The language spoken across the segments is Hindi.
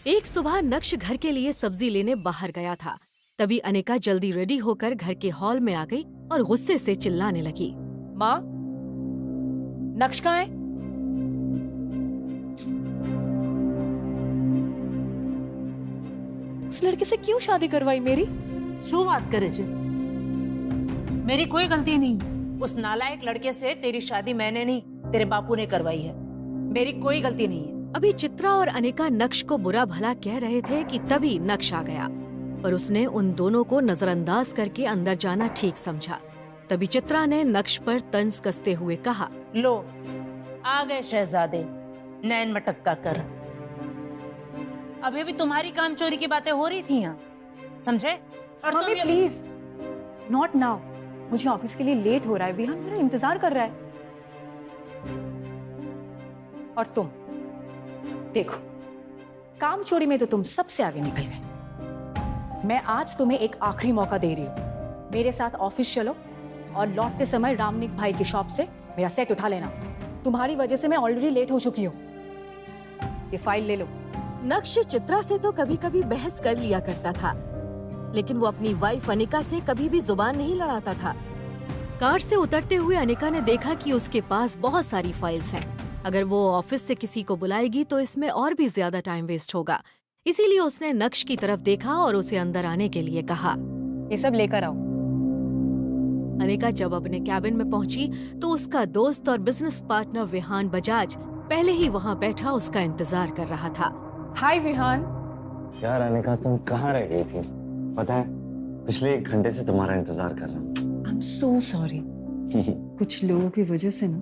एक सुबह नक्श घर के लिए सब्जी लेने बाहर गया था। तभी अनिका जल्दी रेडी होकर घर के हॉल में आ गई और गुस्से से चिल्लाने लगी। माँ, नक्श कहाँ है? उस लड़के से क्यों शादी करवाई मेरी? શું વાત કરે છે? मेरी कोई गलती नहीं। उस नालायक लड़के से तेरी शादी मैंने नहीं, तेरे बापू ने करवाई है। मेरी कोई गलती नहीं है। अभी चित्रा और अनिका नक्श को बुरा भला कह रहे थे कि तभी नक्श आ गया, पर उसने उन दोनों को नजरअंदाज करके अंदर जाना ठीक समझा। तभी चित्रा ने नक्श पर तंज कसते हुए कहा, लो, आ गए शहजादे, नैन मटक्का कर। अभी भी तुम्हारी काम चोरी की बातें हो रही थी यहाँ, समझे? और मम्मी तुम प्लीज, नॉट नाउ। मुझे ऑफिस के लिए लेट हो रहा है, विहान मेरा इंतजार कर रहा है। और तुम देखो, काम चोरी में तो तुम सबसे आगे निकल गए। मैं आज तुम्हें एक आखिरी मौका दे रही हूँ। मेरे साथ ऑफिस चलो और लौटते समय रामनिक भाई की शॉप से मेरा सेट उठा लेना। तुम्हारी वजह से मैं ऑलरेडी लेट हो चुकी हूँ। ये फाइल ले लो। नक्श चित्रा से तो कभी कभी बहस कर लिया करता था, लेकिन वो अपनी वाइफ अनिका से कभी भी जुबान नहीं लड़ाता था। कार से उतरते हुए अनिका ने देखा कि उसके पास बहुत सारी फाइल्स हैं। अगर वो ऑफिस से किसी को बुलाएगी तो इसमें और भी ज्यादा टाइम वेस्ट होगा। इसीलिए उसने नक्श की तरफ देखा और उसे अंदर आने के लिए कहा। ये सब लेकर आओ। अनिका जब अपने कैबिन में पहुंची तो उसका दोस्त और बिजनेस पार्टनर विहान बजाज पहले ही वहां बैठा उसका इंतजार कर रहा था। हाय विहान। यार अनिका, तुम कहाँ रह गई थी? पता है, पिछले 1 घंटे से तुम्हारा इंतजार कर रहा हूँ। I am so sorry. कुछ लोगों की वजह से ना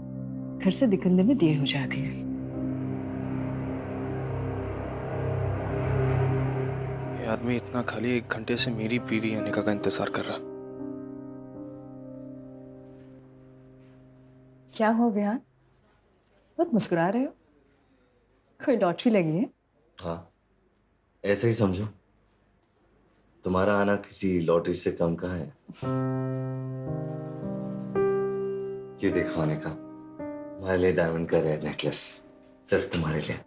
घर से निकलने में देर हो जाती है। ये आदमी इतना खाली 1 घंटे से मेरी बीवी अनिका का इंतजार कर रहा। क्या हुआ विहान? बहुत मुस्कुरा रहे हो। कोई लॉटरी लगी है? हाँ, ऐसे ही समझो। तुम्हारा आना किसी लॉटरी से कम का है। ये देखो अनिका, तुम्हारे लिए डायमंड का रेयर नेकलेस, सिर्फ तुम्हारे लिए।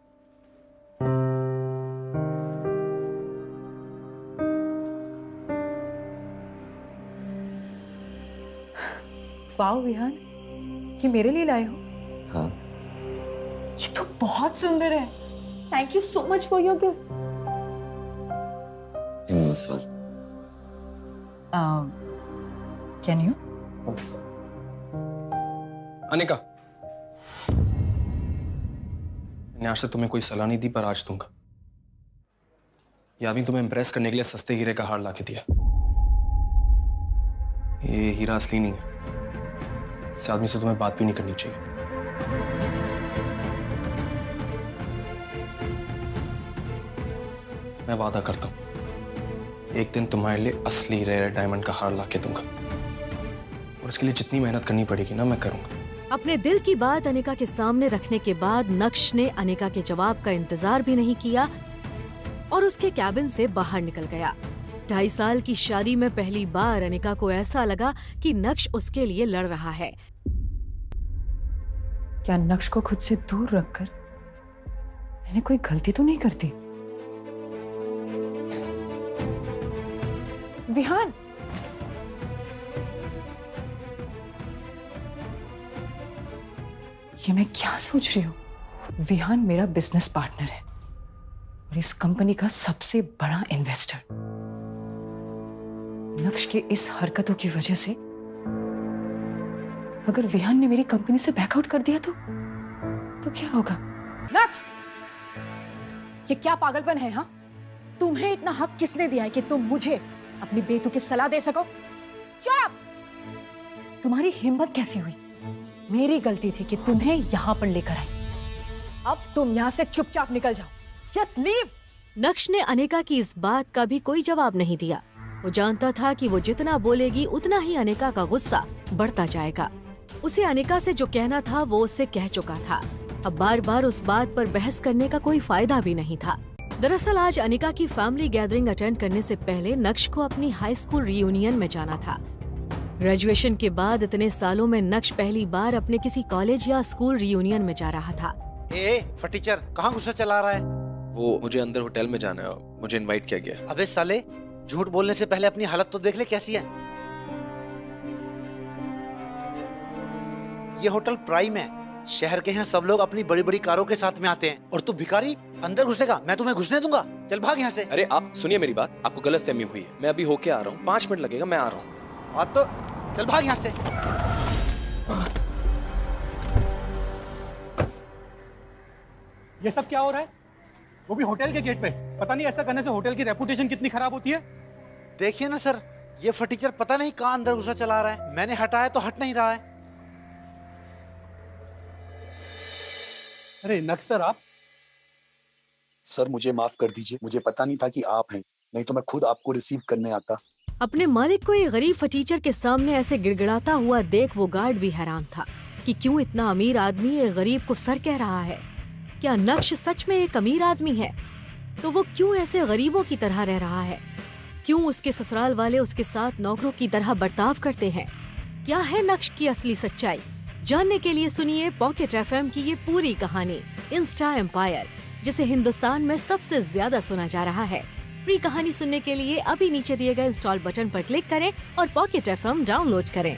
वाह विहान, ये मेरे लिए लाए हो? हाँ। ये तो बहुत सुंदर है। Thank you so much for your gift. Can you? Anika, मैंने आज से तुम्हें कोई सलाह नहीं दी, पर आज दूंगा। ये आदमी तुम्हें इंप्रेस करने के लिए सस्ते हीरे का हार लाके दिया। ये हीरा असली नहीं है। इस आदमी से तुम्हें बात भी नहीं करनी चाहिए। मैं वादा करता हूं, एक दिन तुम्हारे लिए असली रेयर डायमंड का हार लाके दूंगा, और इसके लिए जितनी मेहनत करनी पड़ेगी ना, मैं करूंगा। अपने दिल की बात अनिका के सामने रखने के बाद नक्श ने अनिका के जवाब का इंतजार भी नहीं किया और उसके कैबिन से बाहर निकल गया। 2.5 साल की शादी में पहली बार अनिका को ऐसा लगा कि नक्श उसके लिए लड़ रहा है। क्या नक्श को खुद से दूर रखकर मैंने कोई गलती तो नहीं करती? विहान, ये मैं क्या सोच रही हूँ? विहान मेरा बिजनेस पार्टनर है और इस कंपनी का सबसे बड़ा इन्वेस्टर। नक्श के इस हरकतों की वजह से अगर विहान ने मेरी कंपनी से बैकआउट कर दिया तो क्या होगा? नक्श, ये क्या पागलपन है? हाँ, तुम्हें इतना हक किसने दिया है कि तुम मुझे अपनी बेतुकी सलाह दे सको? Shut up! तुम्हारी हिम्मत कैसी हुई? मेरी गलती थी कि तुम्हें यहां पर लेकर आई। अब तुम यहां से चुपचाप निकल जाओ। Just leave. नक्श ने अनिका की इस बात का भी कोई जवाब नहीं दिया। वो जानता था कि वो जितना बोलेगी उतना ही अनिका का गुस्सा बढ़ता जाएगा। उसे अनिका से जो कहना था वो उससे कह चुका था। अब बार बार उस बात पर बहस करने का कोई फायदा भी नहीं था। दरअसल आज अनिका की फैमिली गैदरिंग अटेंड करने से पहले नक्श को अपनी हाई स्कूल रियूनियन में जाना था। ग्रेजुएशन के बाद इतने सालों में नक्श पहली बार अपने किसी कॉलेज या स्कूल रियूनियन में जा रहा था। फटीचर, कहाँ गुस्सा चला रहा है? वो मुझे अंदर होटल में जाना है, मुझे इनवाइट किया गया है। अबे साले, झूठ बोलने से पहले अपनी हालत तो देख ले कैसी है। ये होटल प्राइम है, शहर के यहाँ सब लोग अपनी बड़ी बड़ी कारों के साथ में आते हैं और तू भिखारी अंदर घुसेगा? मैं तुम्हें घुसने दूंगा? चल भाग यहाँ से। अरे आप सुनिए मेरी बात, आपको गलतफहमी हुई है। मैं अभी होके आ रहा हूँ, 5 मिनट लगेगा, मैं आ रहा हूँ। हाँ तो चल भाग यहाँ से। ये सब क्या हो रहा है? वो भी होटल के गेट पे। पता नहीं ऐसा करने से होटल की रेपुटेशन कितनी खराब होती है। देखिए ना सर, ये फटीचर पता नहीं कहाँ अंदर घुसा चला रहा है। मैंने हटाया तो हट नहीं रहा है। अरे नक्स सर, आप? सर मुझे माफ कर दीजिए, मुझे पता नहीं था कि आप हैं, नहीं तो मैं खुद आपको रिसीव करने आता। अपने मालिक को एक गरीब फटीचर के सामने ऐसे गिड़गिड़ाता हुआ देख वो गार्ड भी हैरान था कि क्यों इतना अमीर आदमी एक गरीब को सर कह रहा है। क्या नक्श सच में एक अमीर आदमी है? तो वो क्यों ऐसे गरीबों की तरह रह रहा है? क्यों उसके ससुराल वाले उसके साथ नौकरों की तरह बर्ताव करते हैं? क्या है नक्श की असली सच्चाई? जानने के लिए सुनिए पॉकेट एफएम की ये पूरी कहानी, इंस्टा एम्पायर, जिसे हिंदुस्तान में सबसे ज्यादा सुना जा रहा है। फ्री कहानी सुनने के लिए अभी नीचे दिए गए इंस्टॉल बटन पर क्लिक करें और पॉकेट एफएम डाउनलोड करें।